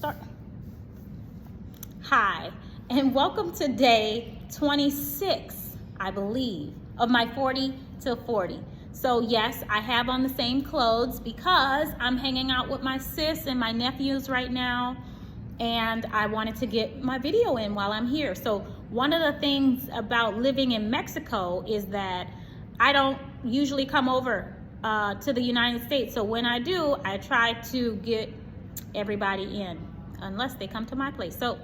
Start. Hi, and welcome to day 26, I believe, of my 40 till 40. So yes, I have on the same clothes because I'm hanging out with my sis and my nephews right now, and I wanted to get my video in while I'm here. So one of the things about living in Mexico is that I don't usually come over to the United States. So when I do, I try to get everybody in, unless they come to my place. So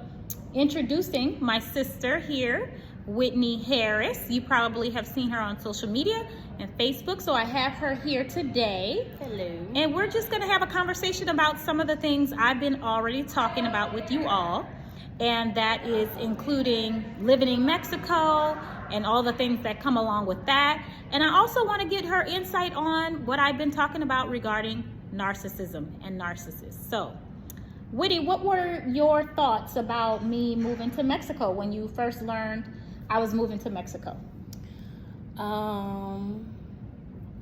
introducing my sister here, Whitney Harris. You probably have seen her on social media and Facebook. So I have her here today. Hello. And we're just gonna have a conversation about some of the things I've been already talking about with you all. And that is including living in Mexico and all the things that come along with that. And I also want to get her insight on what I've been talking about regarding narcissism and narcissists. So, Whitney, what were your thoughts about me moving to Mexico when you first learned I was moving to Mexico? I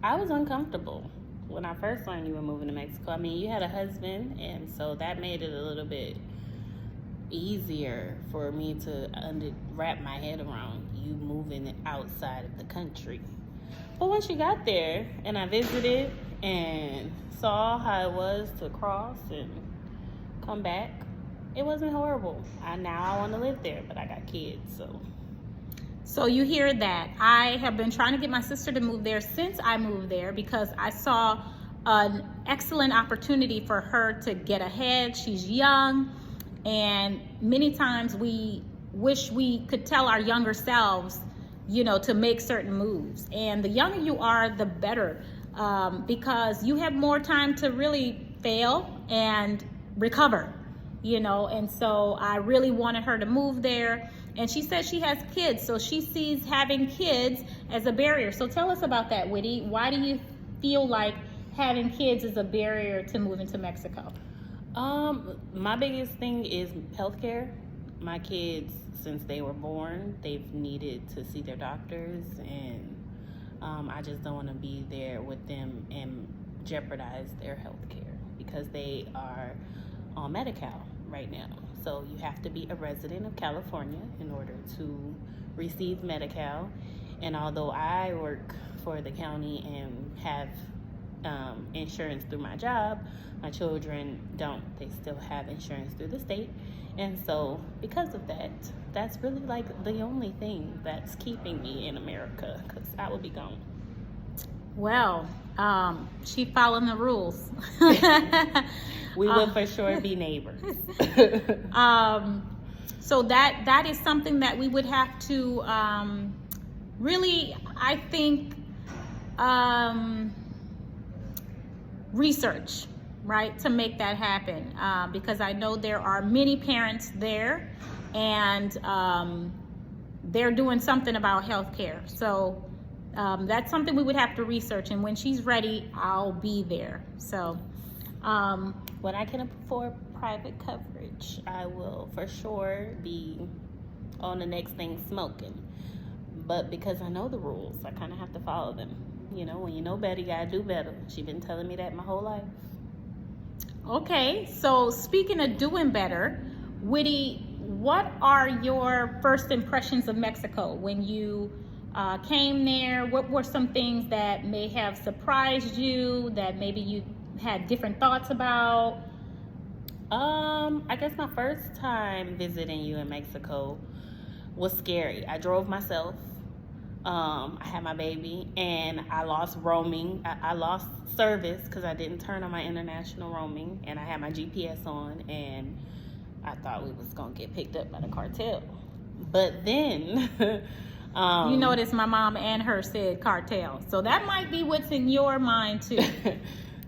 was uncomfortable when I first learned you were moving to Mexico. I mean, you had a husband, and so that made it a little bit easier for me to wrap my head around you moving outside of the country. But once you got there and I visited and saw how it was to cross and come back, it wasn't horrible. Now I want to live there, but I got kids, So you hear that. I have been trying to get my sister to move there since I moved there because I saw an excellent opportunity for her to get ahead. She's young, and many times we wish we could tell our younger selves, to make certain moves. And the younger you are, the better, because you have more time to really fail and recover, and so I really wanted her to move there. And she says she has kids, so she sees having kids as a barrier. So tell us about that, Whitney. Why do you feel like having kids is a barrier to moving to Mexico? My biggest thing is healthcare. My kids, since they were born, they've needed to see their doctors, and I just don't want to be there with them and jeopardize their healthcare because they are on Medi-Cal right now. So you have to be a resident of California in order to receive Medi-Cal. And although I work for the county and have insurance through my job, my children don't. They still have insurance through the state. And so because of that, that's really like the only thing that's keeping me in America, because I would be gone. Well, she following the rules. We will for sure be neighbors. So that is something that we would have to really, I think, research, right, to make that happen, because I know there are many parents there, and they're doing something about healthcare. So that's something we would have to research, and when she's ready, I'll be there. So when I can afford private coverage, I will for sure be on the next thing smoking. But because I know the rules, I kind of have to follow them. When you know better, you gotta do better. She's been telling me that my whole life. Okay, so speaking of doing better, Whitney, what are your first impressions of Mexico when you came there? What were some things that may have surprised you, that maybe you had different thoughts about? I guess my first time visiting you in Mexico was scary. I drove myself. I had my baby, and I lost roaming. I lost service because I didn't turn on my international roaming, and I had my GPS on, and I thought we was gonna get picked up by the cartel. But then you notice my mom and her said cartel, so that might be what's in your mind too.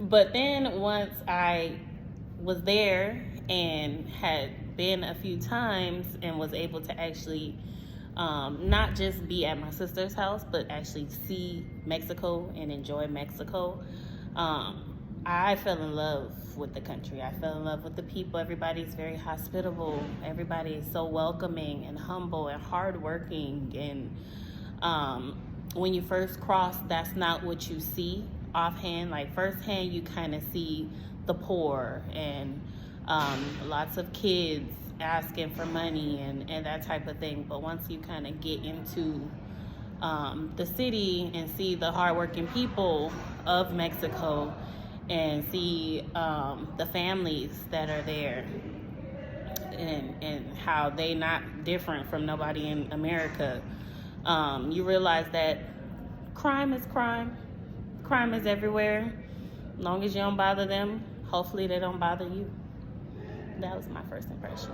But then once I was there and had been a few times and was able to actually not just be at my sister's house, but actually see Mexico and enjoy Mexico, I fell in love with the country. I fell in love with the people. Everybody's very hospitable. Everybody is so welcoming and humble and hardworking. And when you first cross, that's not what you see offhand. Like firsthand, you kind of see the poor and Lots of kids asking for money and that type of thing. But once you kind of get into the city and see the hardworking people of Mexico and see the families that are there and how they not different from nobody in America, you realize that crime is crime. Crime is everywhere. As long as you don't bother them, hopefully they don't bother you. That was my first impression.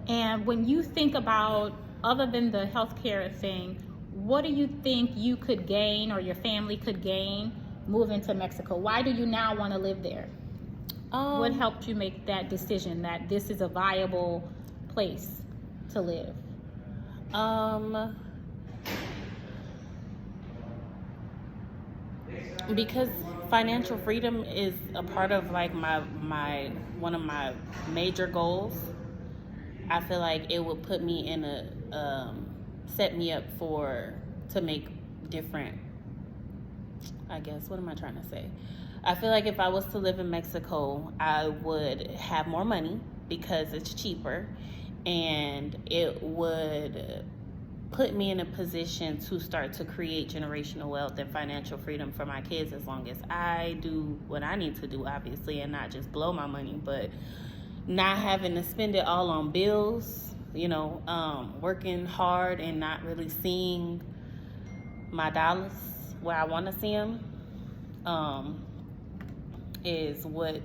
And when you think about, other than the healthcare thing, what do you think you could gain or your family could gain moving to Mexico? Why do you now want to live there? What helped you make that decision that this is a viable place to live? Because financial freedom is a part of like my one of my major goals. I feel like it would put me in a set me up to make different, I guess, what am I trying to say? I feel like if I was to live in Mexico, I would have more money because it's cheaper, and it would put me in a position to start to create generational wealth and financial freedom for my kids, as long as I do what I need to do, obviously, and not just blow my money, but not having to spend it all on bills, working hard and not really seeing my dollars where I want to see them, is what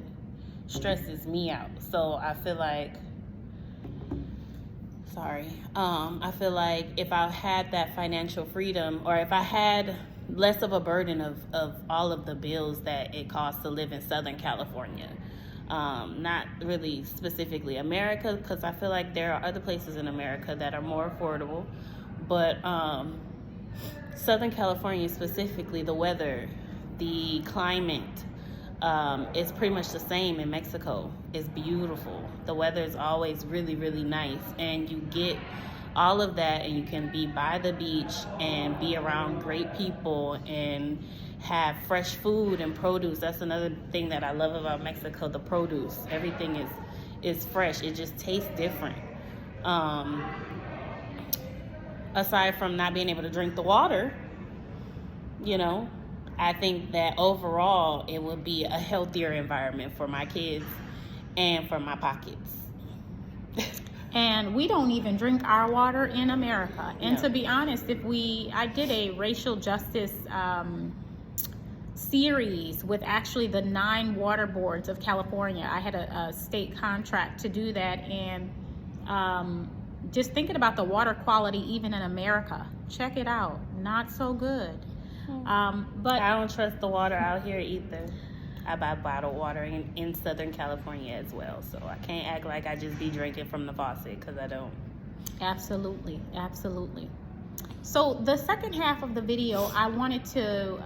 stresses me out. So I feel like, I feel like if I had that financial freedom, or if I had less of a burden of all of the bills that it costs to live in Southern California, not really specifically America, because I feel like there are other places in America that are more affordable, but Southern California specifically, the weather, the climate, is pretty much the same in Mexico. It's beautiful. The weather is always really, really nice, and you get all of that, and you can be by the beach and be around great people and have fresh food and produce. That's another thing that I love about Mexico, the produce. Everything is fresh. It just tastes different. Aside from not being able to drink the water, I think that overall it would be a healthier environment for my kids and for my pockets. And we don't even drink our water in America. And No. to be honest, I did a racial justice series with actually the 9 water boards of California. I had a state contract to do that, and just thinking about the water quality even in America, check it out, not so good. But I don't trust the water out here either. I buy bottled water in Southern California as well, so I can't act like I just be drinking from the faucet, because I don't. Absolutely. So the second half of the video, I wanted to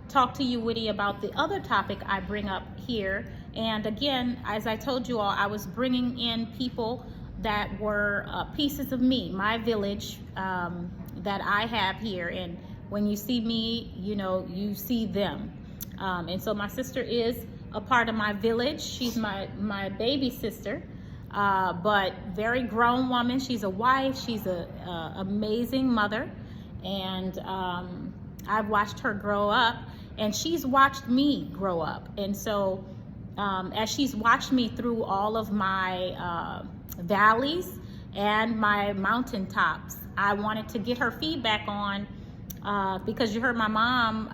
talk to you, Whitney, about the other topic I bring up here. And again, as I told you all, I was bringing in people that were pieces of me, my village, that I have here. And when you see me, you see them. And so my sister is a part of my village. She's my baby sister, but very grown woman. She's a wife. She's a amazing mother, and I've watched her grow up, and she's watched me grow up. And so as she's watched me through all of my valleys and my mountaintops, I wanted to get her feedback on, because you heard my mom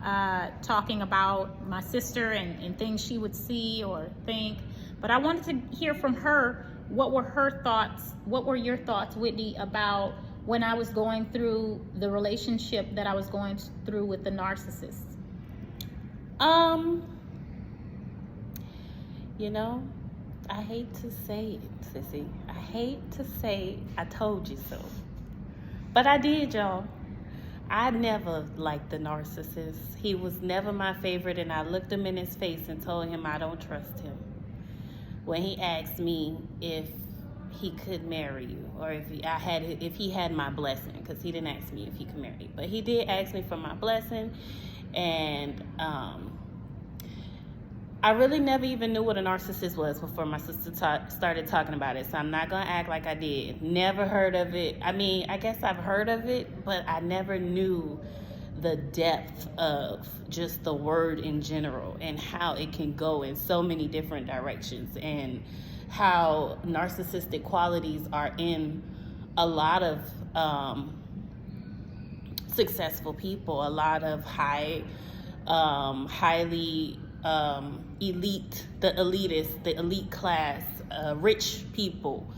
talking about my sister and things she would see or think, but I wanted to hear from her, what were her thoughts, what were your thoughts, Whitney, about when I was going through the relationship that I was going through with the narcissist? I hate to say it, Sissy. I hate to say I told you so. But I did, y'all. I never liked the narcissist. He was never my favorite, and I looked him in his face and told him I don't trust him. When he asked me if he could marry you, or if he had my blessing, because he didn't ask me if he could marry you, but he did ask me for my blessing, and I really never even knew what a narcissist was before my sister started talking about it. So I'm not going to act like I did. Never heard of it. I mean, I guess I've heard of it, but I never knew the depth of just the word in general and how it can go in so many different directions, and how narcissistic qualities are in a lot of successful people, a lot of highly elite, the elitist, the elite class, rich people.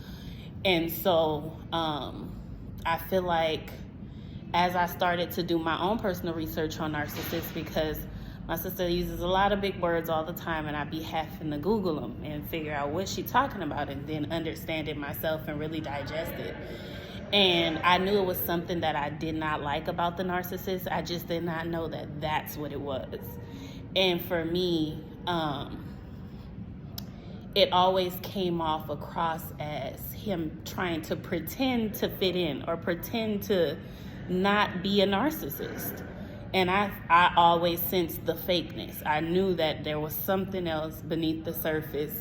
And so I feel like as I started to do my own personal research on narcissists, because my sister uses a lot of big words all the time, and I be having to Google them and figure out what she's talking about, and then understand it myself and really digest it. And I knew it was something that I did not like about the narcissist. I just did not know that that's what it was. And for me, it always came off across as him trying to pretend to fit in or pretend to not be a narcissist. And I always sensed the fakeness. I knew that there was something else beneath the surface,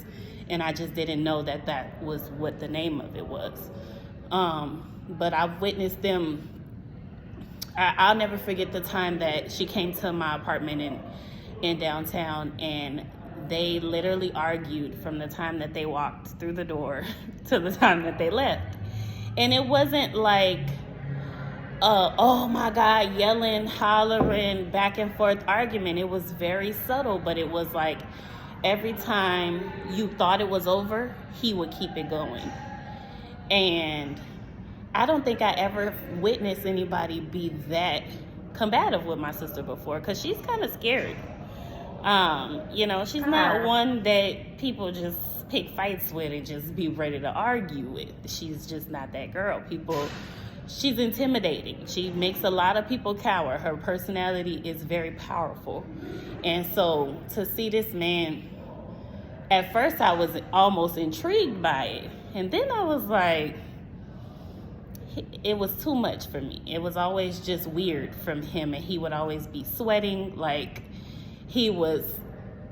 and I just didn't know that that was what the name of it was. But I've witnessed them. I'll never forget the time that she came to my apartment in downtown, and they literally argued from the time that they walked through the door to the time that they left. And it wasn't like, oh my God, yelling, hollering, back and forth argument. It was very subtle, but it was like every time you thought it was over, he would keep it going. And I don't think I ever witnessed anybody be that combative with my sister before, because she's kind of scary. She's not one that people just pick fights with and just be ready to argue with. She's just not that girl. She's intimidating. She makes a lot of people cower. Her personality is very powerful. And so to see this man, at first I was almost intrigued by it. And then I was like, it was too much for me. It was always just weird from him, and he would always be sweating, like he was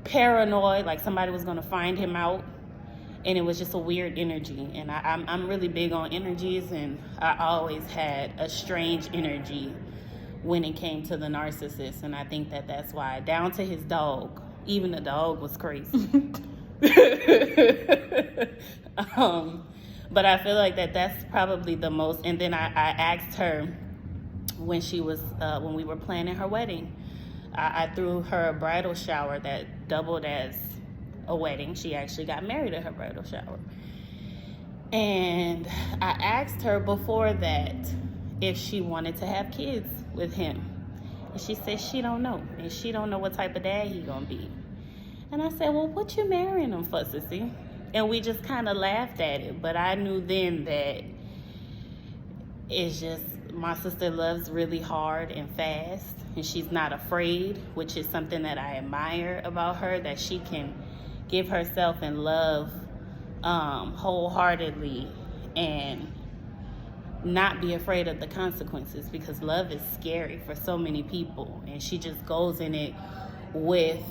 paranoid, like somebody was going to find him out. And it was just a weird energy. And I'm really big on energies, and I always had a strange energy when it came to the narcissist. And I think that that's why, down to his dog, even the dog was crazy. But I feel like that's probably the most. And then I asked her when we were planning her wedding, I threw her a bridal shower that doubled as a wedding. She actually got married at her bridal shower. And I asked her before that if she wanted to have kids with him. And she said she don't know. And she don't know what type of dad he gonna be. And I said, well, what you marrying him for, Sissy? And we just kind of laughed at it. But I knew then that it's just, my sister loves really hard and fast. And she's not afraid, which is something that I admire about her, that she can give herself and love wholeheartedly and not be afraid of the consequences, because love is scary for so many people. And she just goes in it with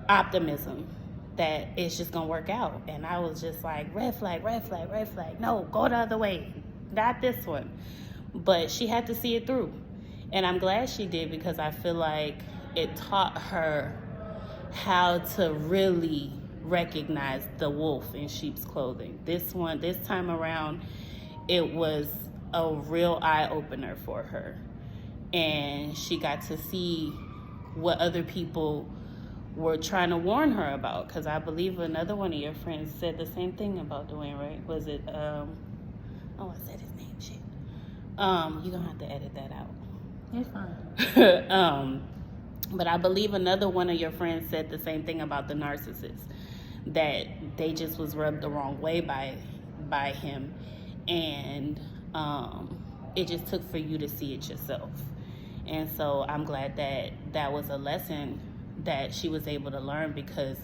optimism that it's just gonna work out. And I was just like, red flag, red flag, red flag. No, go the other way, not this one. But she had to see it through. And I'm glad she did, because I feel like it taught her how to really recognize the wolf in sheep's clothing. This time around, it was a real eye-opener for her. And she got to see what other people were trying to warn her about. Because I believe another one of your friends said the same thing about Dwayne, right? Was it, I said his name, shit. You're going to have to edit that out. It's fine. But I believe another one of your friends said the same thing about the narcissist, that they just was rubbed the wrong way by him. And it just took for you to see it yourself. And so I'm glad that was a lesson that she was able to learn, because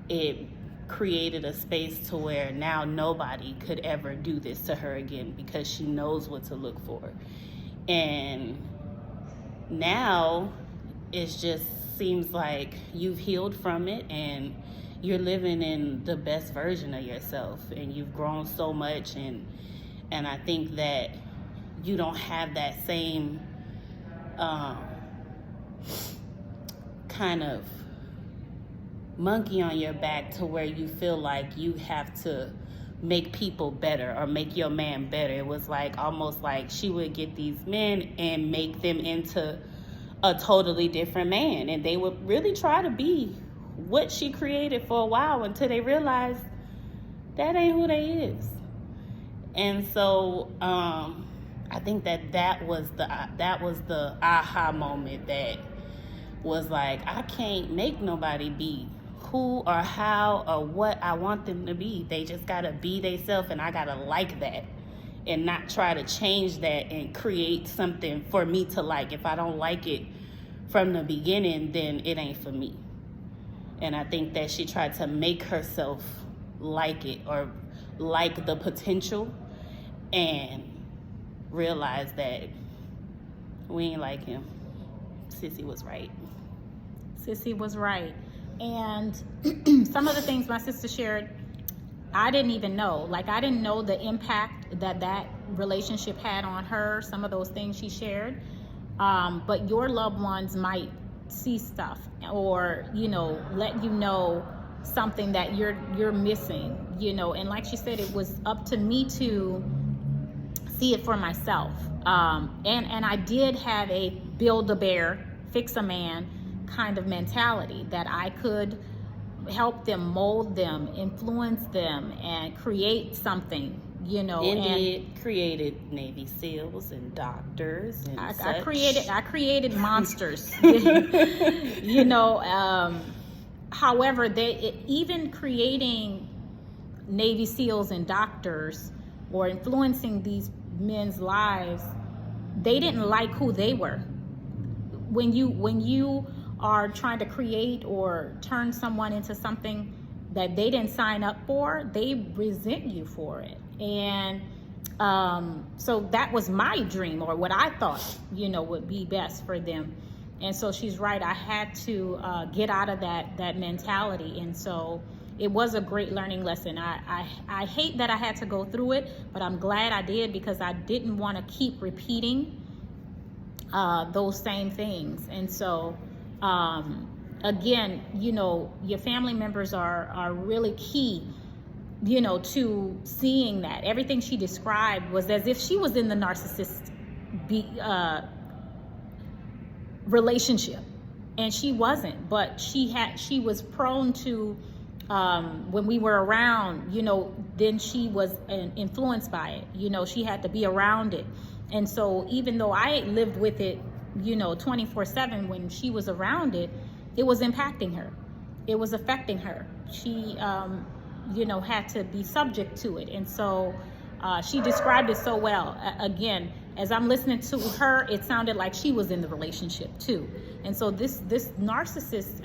it created a space to where now nobody could ever do this to her again, because she knows what to look for. And now it's just seems like you've healed from it and you're living in the best version of yourself, and you've grown so much, and I think that you don't have that same kind of monkey on your back to where you feel like you have to make people better or make your man better. It was like almost like she would get these men and make them into a totally different man, and they would really try to be what she created for a while until they realized that ain't who they is. And so I think that was the aha moment that was like, I can't make nobody be who or how or what I want them to be. They just gotta be themselves, and I gotta like that and not try to change that and create something for me to like. If I don't like it from the beginning, then it ain't for me. And I think that she tried to make herself like it or like the potential, and realize that we ain't like him. Sissy was right. Sissy was right. And some of the things my sister shared, I didn't even know. Like, I didn't know the impact that relationship had on her, some of those things she shared. But your loved ones might see stuff or, let you know something that you're missing, and like she said, it was up to me to see it for myself. And I did have a build a bear, fix a man kind of mentality, that I could help them, mold them, influence them, and create something, Indeed, created Navy SEALs and doctors and I created monsters. However, even creating Navy SEALs and doctors or influencing these men's lives, they didn't like who they were. When you are trying to create or turn someone into something that they didn't sign up for, they resent you for it. And so that was my dream, or what I thought, would be best for them. And so she's right. I had to get out of that mentality. And so it was a great learning lesson. I hate that I had to go through it, but I'm glad I did, because I didn't want to keep repeating those same things. And so, again, your family members are really key, to seeing that. Everything she described was as if she was in the narcissist relationship, and she wasn't, but she was prone to, when we were around, then she was influenced by it. She had to be around it. And so even though I lived with it, 24/7, when she was around it, it was impacting her. It was affecting her. She, had to be subject to it. And so she described it so well. Again, as I'm listening to her, it sounded like she was in the relationship too. And so this narcissist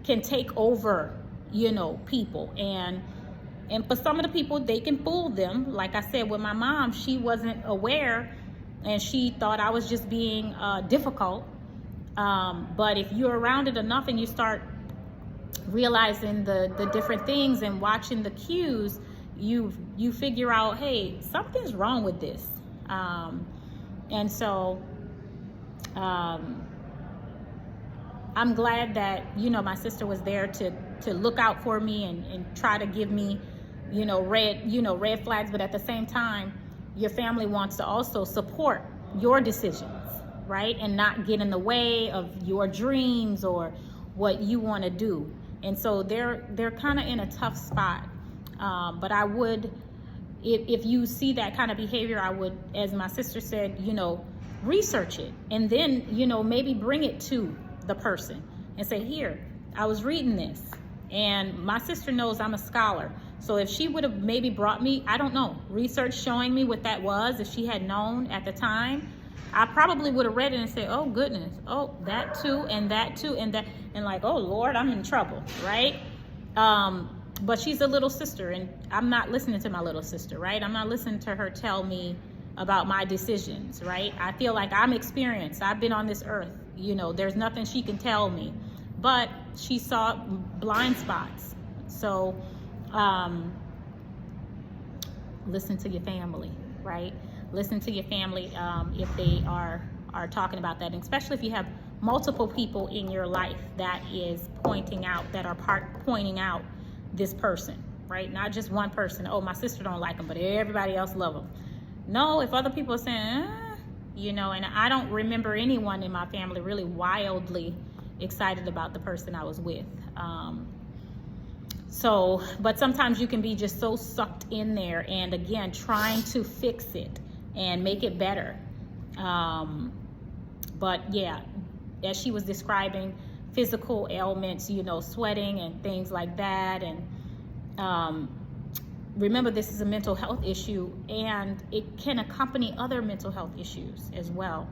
can take over, people. And for some of the people, they can fool them. Like I said, with my mom, she wasn't aware, and she thought I was just being difficult. But if you're around it enough and you start realizing the different things and watching the cues, you figure out, hey, something's wrong with this. And so I'm glad that, my sister was there to look out for me and try to give me, red flags. But at the same time, your family wants to also support your decisions, right? And not get in the way of your dreams or what you want to do. And so they're kind of in a tough spot. But I would, if you see that kind of behavior, I would, as my sister said, research it, and then, maybe bring it to the person and say, here, I was reading this, and my sister knows I'm a scholar. So if she would have maybe brought me, I don't know, research showing me what that was, if she had known at the time, I probably would have read it and said, oh goodness, oh, that too, and that too, and that, and like, oh Lord, I'm in trouble, right? But she's a little sister, and I'm not listening to my little sister, right? I'm not listening to her tell me about my decisions, right? I feel like I'm experienced. I've been on this earth, You know, there's nothing she can tell me, but she saw blind spots. So listen to your family, right? Listen to your family if they are talking about that, and especially if you have multiple people in your life that is pointing out this person, right? Not just one person. Oh, my sister don't like him, but everybody else love him. No, if other people are saying, you know, and I don't remember anyone in my family really wildly excited about the person I was with. But sometimes you can be just so sucked in there, and again, trying to fix it and make it better. But yeah, as she was describing physical ailments, you know, sweating and things like that. And remember, this is a mental health issue, and it can accompany other mental health issues as well.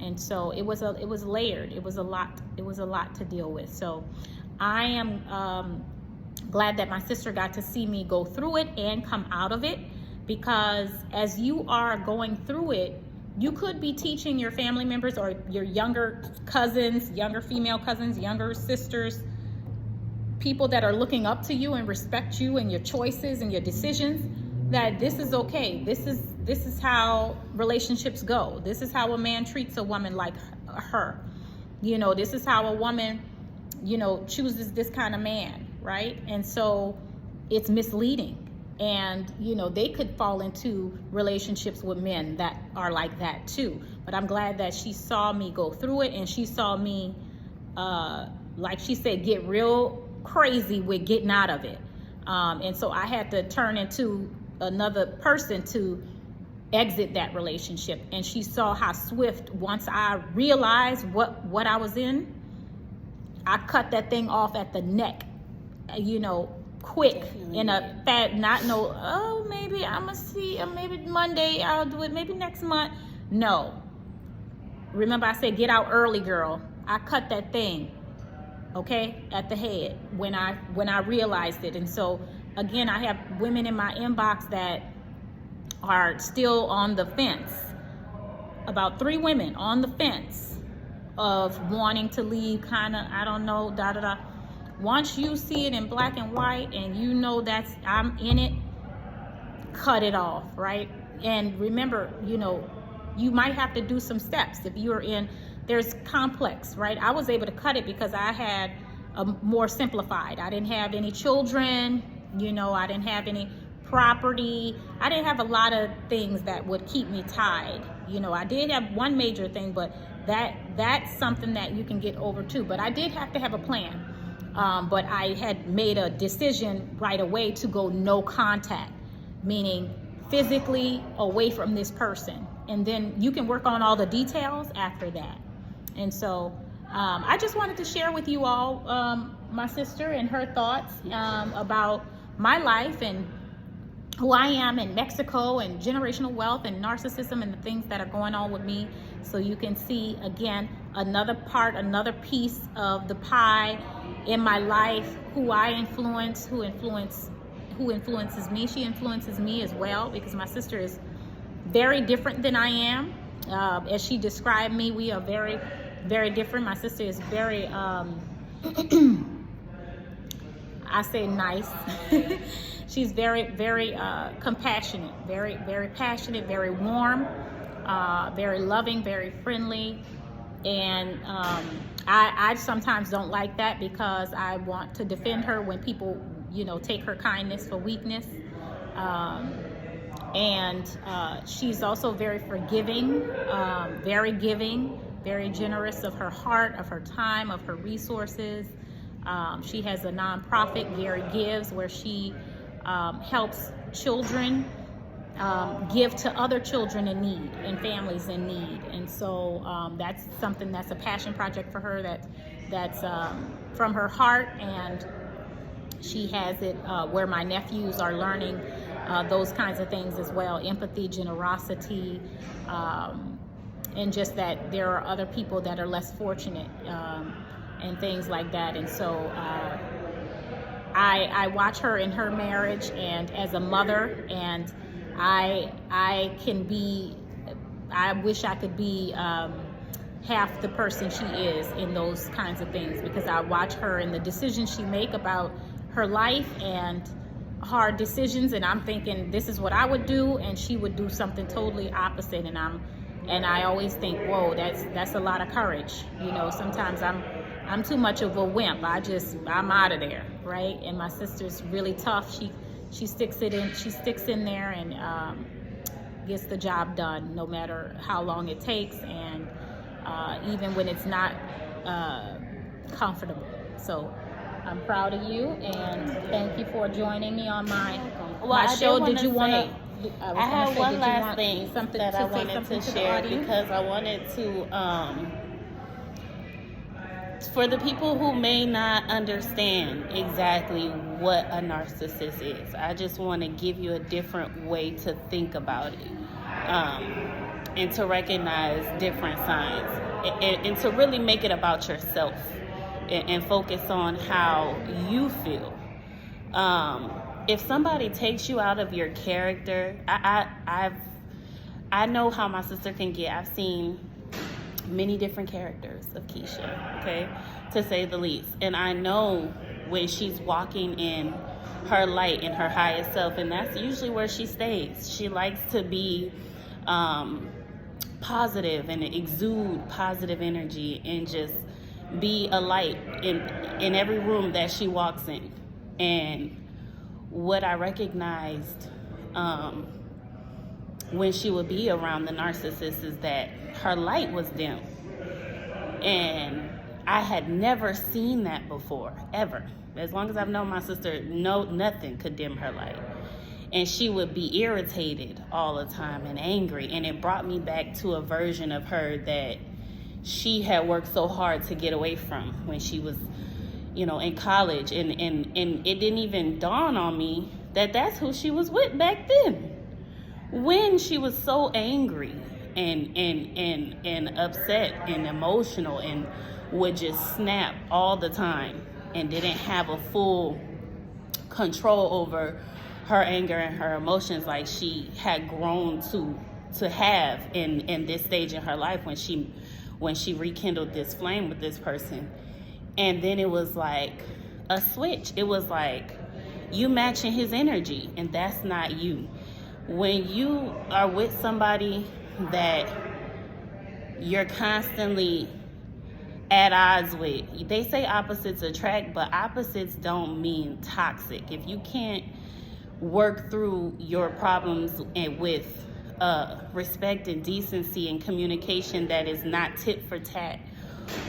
And so it was layered. It was a lot to deal with. So I am glad that my sister got to see me go through it and come out of it, because as you are going through it, you could be teaching your family members or your younger cousins, younger female cousins, younger sisters, people that are looking up to you and respect you and your choices and your decisions, that this is okay. This is how relationships go. This is how a man treats a woman like her. You know, this is how a woman, you know, chooses this kind of man, right? And so it's misleading. And, you know, they could fall into relationships with men that are like that too. But I'm glad that she saw me go through it, and she saw me, like she said, get real crazy with getting out of it. And so I had to turn into another person to exit that relationship. And she saw how swift, once I realized what I was in, I cut that thing off at the neck, you know, quick. Definitely. In a fat, not no, oh, maybe I'm gonna see, or maybe Monday I'll do it, maybe next month. No. Remember, I said, get out early, girl. I cut that thing, okay, at the head when I realized it. And so again, I have women in my inbox that are still on the fence. About 3 women on the fence of wanting to leave, kind of, I don't know, da da da. Once you see it in black and white and you know that's, I'm in it, cut it off, right? And remember, you know, you might have to do some steps if you're in, there's complex, right? I was able to cut it because I had a more simplified. I didn't have any children, you know, I didn't have any property. I didn't have a lot of things that would keep me tied. You know, I did have one major thing, but that's something that you can get over too. But I did have to have a plan. But I had made a decision right away to go no contact, meaning physically away from this person. And then you can work on all the details after that. And so I just wanted to share with you all my sister and her thoughts about my life and who I am in Mexico and generational wealth and narcissism and the things that are going on with me. So you can see, again, another part, another piece of the pie in my life, who I influence, who influences me. She influences me as well, because my sister is very different than I am. As she described me, we are very, very different. My sister is very, I say nice. She's very, very compassionate, very, very passionate, very warm, very loving, very friendly. And I sometimes don't like that, because I want to defend her when people, you know, take her kindness for weakness. And she's also very forgiving, very giving, very generous of her heart, of her time, of her resources. She has a nonprofit, Gary Gives, where she helps children give to other children in need and families in need. And so that's something that's a passion project for her, that's from her heart. And she has it where my nephews are learning those kinds of things as well: empathy, generosity, and just that there are other people that are less fortunate, and things like that. And so I watch her in her marriage and as a mother, and I wish I could be half the person she is in those kinds of things, because I watch her and the decisions she make about her life and hard decisions, and I'm thinking this is what I would do, and she would do something totally opposite, and I always think, whoa, that's a lot of courage. You know, sometimes I'm too much of a wimp. I'm out of there, right? And my sister's really tough. She sticks in there and gets the job done, no matter how long it takes, and even when it's not comfortable. So I'm proud of you, and thank you for joining me on my show. Did you want to? I have one last thing that I wanted to share, because I wanted to, for the people who may not understand exactly what a narcissist is, I just want to give you a different way to think about it, and to recognize different signs, and to really make it about yourself, and focus on how you feel. If somebody takes you out of your character, I know how my sister can get. I've seen many different characters of Keisha, okay, to say the least. And I know when she's walking in her light, in her highest self, and that's usually where she stays. She likes to be positive and exude positive energy and just be a light in every room that she walks in. And what I recognized when she would be around the narcissist is that her light was dim. And I had never seen that before, ever. As long as I've known my sister, nothing could dim her light. And she would be irritated all the time and angry. And it brought me back to a version of her that she had worked so hard to get away from when she was, in college. And it didn't even dawn on me that that's who she was with back then. When she was so angry and upset and emotional and would just snap all the time and didn't have a full control over her anger and her emotions like she had grown to have in this stage in her life when she rekindled this flame with this person. And then it was like a switch. It was like you matching his energy, and that's not you. When you are with somebody that you're constantly at odds with, they say opposites attract, but opposites don't mean toxic. If you can't work through your problems and with respect and decency and communication that is not tit for tat,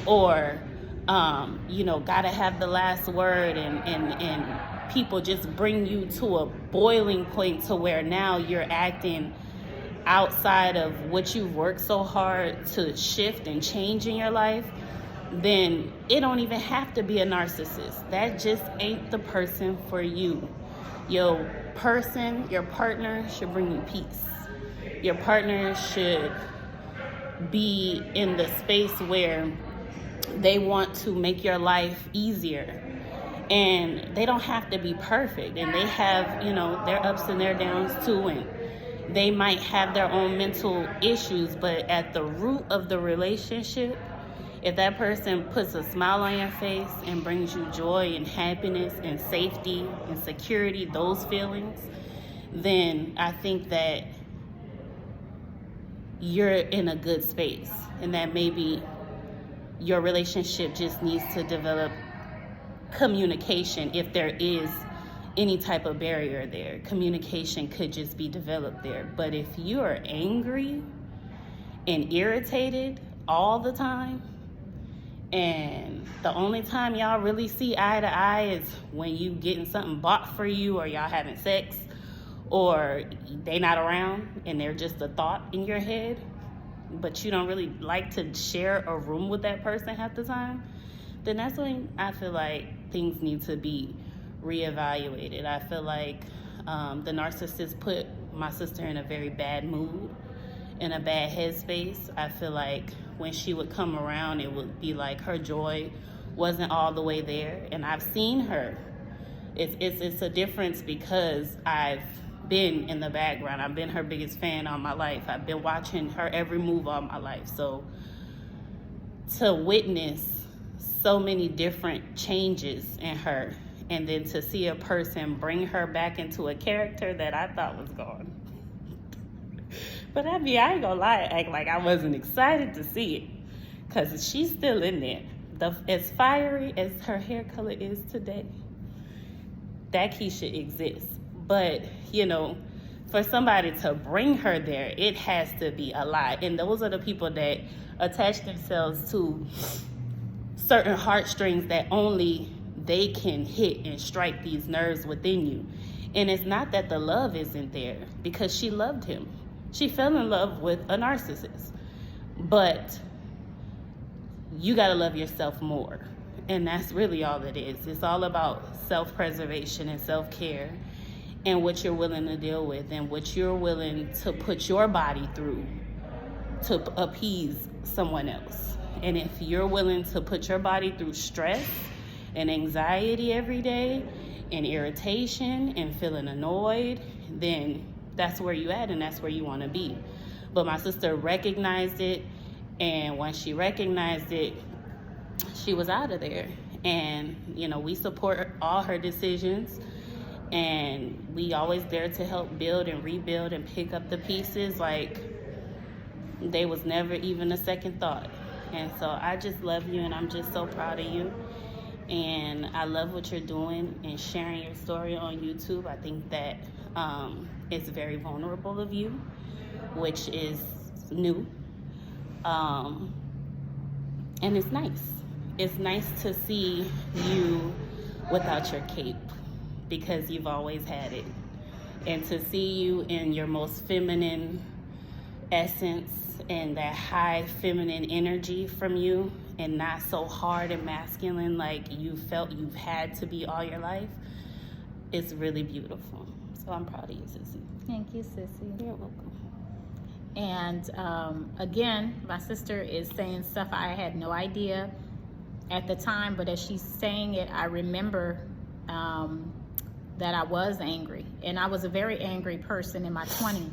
or gotta have the last word, and people just bring you to a boiling point to where now you're acting outside of what you've worked so hard to shift and change in your life, then it don't even have to be a narcissist. That just ain't the person for you. Your partner should bring you peace. Your partner should be in the space where they want to make your life easier. And they don't have to be perfect. And they have, their ups and their downs too. And they might have their own mental issues. But at the root of the relationship, if that person puts a smile on your face and brings you joy and happiness and safety and security, those feelings, then I think that you're in a good space. And that maybe your relationship just needs to develop communication. If there is any type of barrier there, communication could just be developed there. But if you are angry and irritated all the time, and the only time y'all really see eye to eye is when you getting something bought for you, or y'all having sex, or they not around and they're just a thought in your head, but you don't really like to share a room with that person half the time, then that's when I feel like things need to be reevaluated. I feel like the narcissist put my sister in a very bad mood, in a bad headspace. I feel like when she would come around, it would be like her joy wasn't all the way there. And I've seen her. It's a difference because I've been in the background. I've been her biggest fan all my life. I've been watching her every move all my life. So to witness so many different changes in her, and then to see a person bring her back into a character that I thought was gone. But I ain't gonna lie, act like I wasn't excited to see it, because she's still in there. As fiery as her hair color is today, that Keisha exists. But, you know, for somebody to bring her there, it has to be a lot. And those are the people that attach themselves to certain heartstrings that only they can hit and strike these nerves within you. And it's not that the love isn't there, because she loved him. She fell in love with a narcissist. But you gotta love yourself more. And that's really all it is. It's all about self-preservation and self-care, and what you're willing to deal with, and what you're willing to put your body through to appease someone else. And if you're willing to put your body through stress and anxiety every day, and irritation and feeling annoyed, then that's where you at, and that's where you want to be. But my sister recognized it, and once she recognized it, she was out of there. And, you know, we support all her decisions, and we always there to help build and rebuild and pick up the pieces. Like, they was never even a second thought. And so I just love you, and I'm just so proud of you. And I love what you're doing and sharing your story on YouTube. I think that it's very vulnerable of you, which is new. And it's nice. It's nice to see you without your cape, because you've always had it. And to see you in your most feminine essence and that high feminine energy from you, and not so hard and masculine like you felt you've had to be all your life, it's really beautiful. So I'm proud of you, Sissy. Thank you, Sissy. You're welcome. And again, my sister is saying stuff I had no idea at the time, but as she's saying it, I remember that I was angry, and I was a very angry person in my 20s,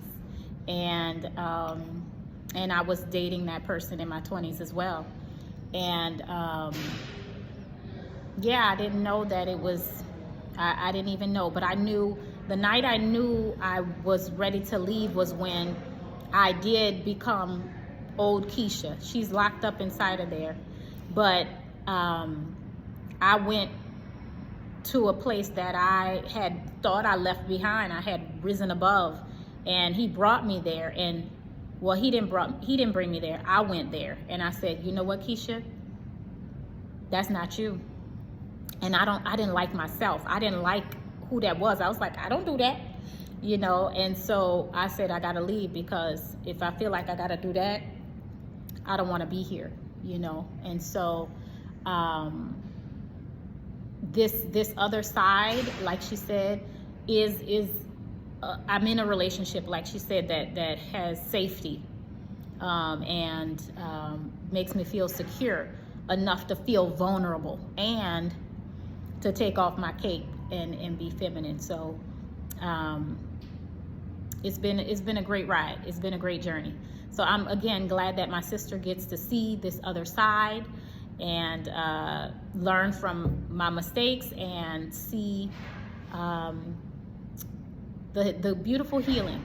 and I was dating that person in my 20s as well. And yeah, I didn't know that it was, I didn't even know, but I knew the night I knew I was ready to leave was when I did become old Keisha. She's locked up inside of there. But I went to a place that I had thought I left behind. I had risen above, and he brought me there. And well, he didn't bring me there. I went there, and I said, you know what, Keisha, that's not you. And I didn't like myself. I didn't like who that was. I was like, I don't do that, you know. And so I said, I gotta leave, because if I feel like I gotta do that, I don't want to be here, you know. And so this other side, like she said, is I'm in a relationship, like she said, that has safety and makes me feel secure enough to feel vulnerable and to take off my cape and be feminine. So it's been a great ride. It's been a great journey. So I'm, again, glad that my sister gets to see this other side and learn from my mistakes and see the beautiful healing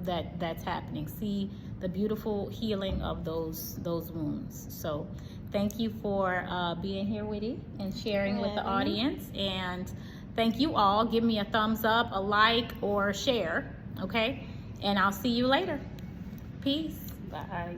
that's happening. See the beautiful healing of those wounds. So thank you for being here, Whitney, and sharing with the audience. And thank you all. Give me a thumbs up, a like, or share, okay? And I'll see you later. Peace. Bye.